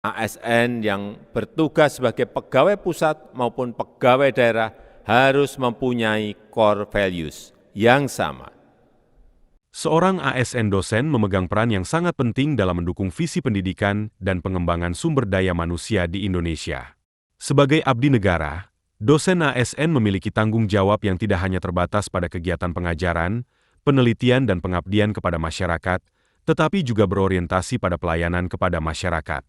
ASN yang bertugas sebagai pegawai pusat maupun pegawai daerah harus mempunyai core values yang sama. Seorang ASN dosen memegang peran yang sangat penting dalam mendukung visi pendidikan dan pengembangan sumber daya manusia di Indonesia. Sebagai abdi negara, dosen ASN memiliki tanggung jawab yang tidak hanya terbatas pada kegiatan pengajaran, penelitian dan pengabdian kepada masyarakat, tetapi juga berorientasi pada pelayanan kepada masyarakat.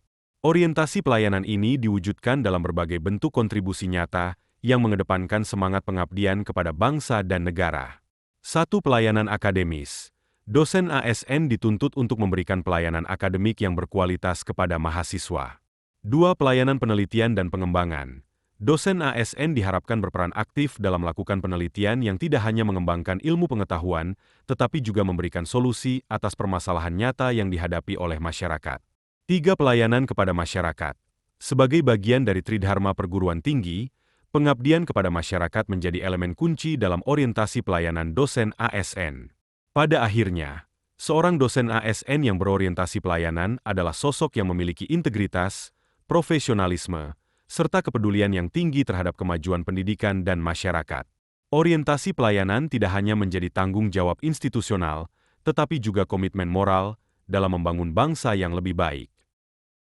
Orientasi pelayanan ini diwujudkan dalam berbagai bentuk kontribusi nyata yang mengedepankan semangat pengabdian kepada bangsa dan negara. 1. Pelayanan akademis. Dosen ASN dituntut untuk memberikan pelayanan akademik yang berkualitas kepada mahasiswa. 2. Pelayanan penelitian dan pengembangan. Dosen ASN diharapkan berperan aktif dalam melakukan penelitian yang tidak hanya mengembangkan ilmu pengetahuan, tetapi juga memberikan solusi atas permasalahan nyata yang dihadapi oleh masyarakat. 3. Pelayanan kepada masyarakat. Sebagai bagian dari Tridharma Perguruan Tinggi, pengabdian kepada masyarakat menjadi elemen kunci dalam orientasi pelayanan dosen ASN. Pada akhirnya, seorang dosen ASN yang berorientasi pelayanan adalah sosok yang memiliki integritas, profesionalisme, serta kepedulian yang tinggi terhadap kemajuan pendidikan dan masyarakat. Orientasi pelayanan tidak hanya menjadi tanggung jawab institusional, tetapi juga komitmen moral dalam membangun bangsa yang lebih baik.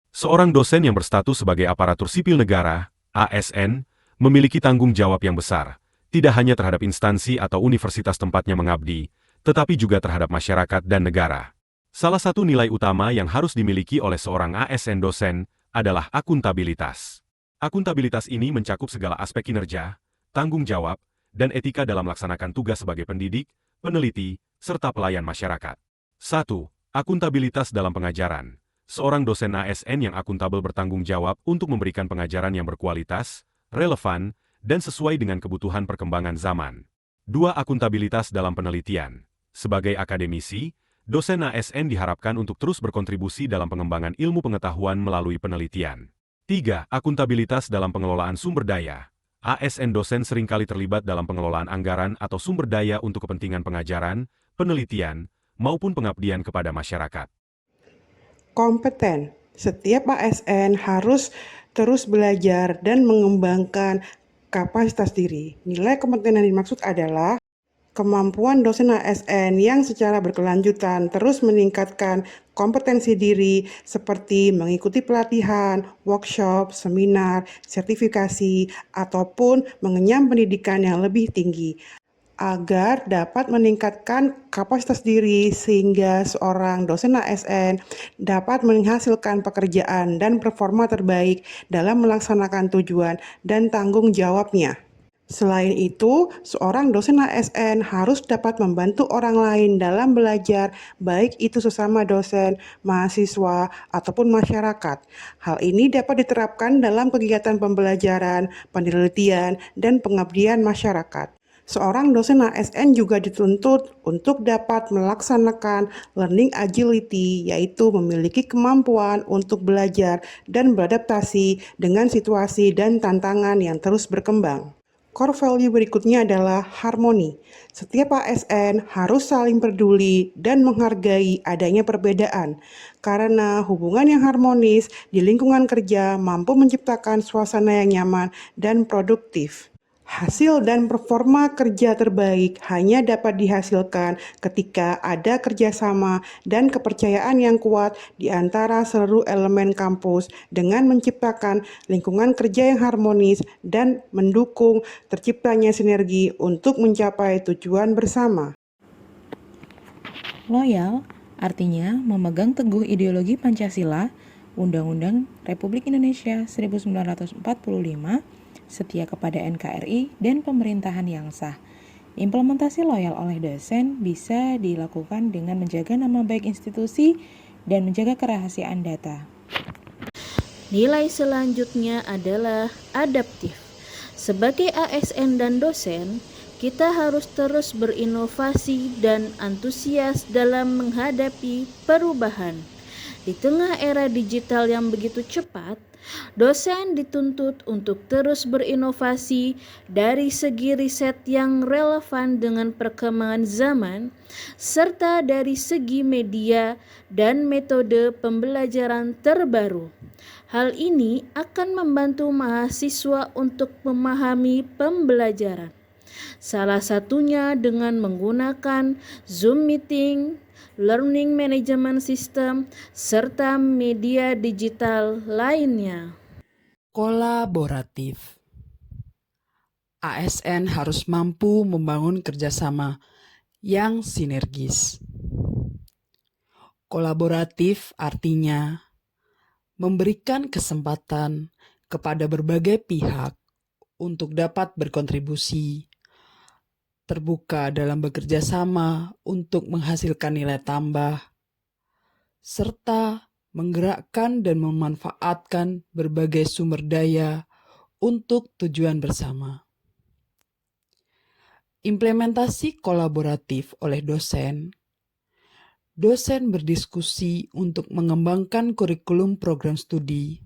Seorang dosen yang berstatus sebagai aparatur sipil negara, ASN, memiliki tanggung jawab yang besar, tidak hanya terhadap instansi atau universitas tempatnya mengabdi, tetapi juga terhadap masyarakat dan negara. Salah satu nilai utama yang harus dimiliki oleh seorang ASN dosen adalah akuntabilitas. Akuntabilitas ini mencakup segala aspek kinerja, tanggung jawab, dan etika dalam melaksanakan tugas sebagai pendidik, peneliti, serta pelayan masyarakat. 1. Akuntabilitas dalam pengajaran. Seorang dosen ASN yang akuntabel bertanggung jawab untuk memberikan pengajaran yang berkualitas, relevan, dan sesuai dengan kebutuhan perkembangan zaman. 2. Akuntabilitas dalam penelitian. Sebagai akademisi, dosen ASN diharapkan untuk terus berkontribusi dalam pengembangan ilmu pengetahuan melalui penelitian. 3. Akuntabilitas dalam pengelolaan sumber daya. ASN dosen seringkali terlibat dalam pengelolaan anggaran atau sumber daya untuk kepentingan pengajaran, penelitian, maupun pengabdian kepada masyarakat. Kompeten. Setiap ASN harus terus belajar dan mengembangkan kapasitas diri. Nilai kompeten yang dimaksud adalah kemampuan dosen ASN yang secara berkelanjutan terus meningkatkan kompetensi diri seperti mengikuti pelatihan, workshop, seminar, sertifikasi, ataupun mengenyam pendidikan yang lebih tinggi agar dapat meningkatkan kapasitas diri sehingga seorang dosen ASN dapat menghasilkan pekerjaan dan performa terbaik dalam melaksanakan tujuan dan tanggung jawabnya. Selain itu, seorang dosen ASN harus dapat membantu orang lain dalam belajar, baik itu sesama dosen, mahasiswa, ataupun masyarakat. Hal ini dapat diterapkan dalam kegiatan pembelajaran, penelitian, dan pengabdian masyarakat. Seorang dosen ASN juga dituntut untuk dapat melaksanakan learning agility, yaitu memiliki kemampuan untuk belajar dan beradaptasi dengan situasi dan tantangan yang terus berkembang. Core value berikutnya adalah harmoni. Setiap ASN harus saling peduli dan menghargai adanya perbedaan, karena hubungan yang harmonis di lingkungan kerja mampu menciptakan suasana yang nyaman dan produktif. Hasil dan performa kerja terbaik hanya dapat dihasilkan ketika ada kerjasama dan kepercayaan yang kuat di antara seluruh elemen kampus dengan menciptakan lingkungan kerja yang harmonis dan mendukung terciptanya sinergi untuk mencapai tujuan bersama. Loyal artinya memegang teguh ideologi Pancasila, Undang-Undang Republik Indonesia 1945, setia kepada NKRI dan pemerintahan yang sah. Implementasi loyal oleh dosen bisa dilakukan dengan menjaga nama baik institusi dan menjaga kerahasiaan data. Nilai selanjutnya adalah adaptif. Sebagai ASN dan dosen, kita harus terus berinovasi dan antusias dalam menghadapi perubahan. Di tengah era digital yang begitu cepat, dosen dituntut untuk terus berinovasi dari segi riset yang relevan dengan perkembangan zaman, serta dari segi media dan metode pembelajaran terbaru. Hal ini akan membantu mahasiswa untuk memahami pembelajaran. Salah satunya dengan menggunakan Zoom Meeting, Learning Management System, serta media digital lainnya. Kolaboratif. ASN harus mampu membangun kerjasama yang sinergis. Kolaboratif artinya memberikan kesempatan kepada berbagai pihak untuk dapat berkontribusi, terbuka dalam bekerja sama untuk menghasilkan nilai tambah, serta menggerakkan dan memanfaatkan berbagai sumber daya untuk tujuan bersama. Implementasi kolaboratif oleh dosen. Dosen berdiskusi untuk mengembangkan kurikulum program studi,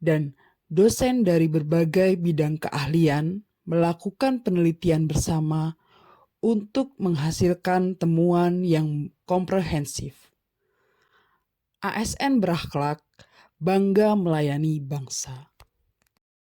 dan dosen dari berbagai bidang keahlian melakukan penelitian bersama untuk menghasilkan temuan yang komprehensif. ASN berakhlak, bangga melayani bangsa.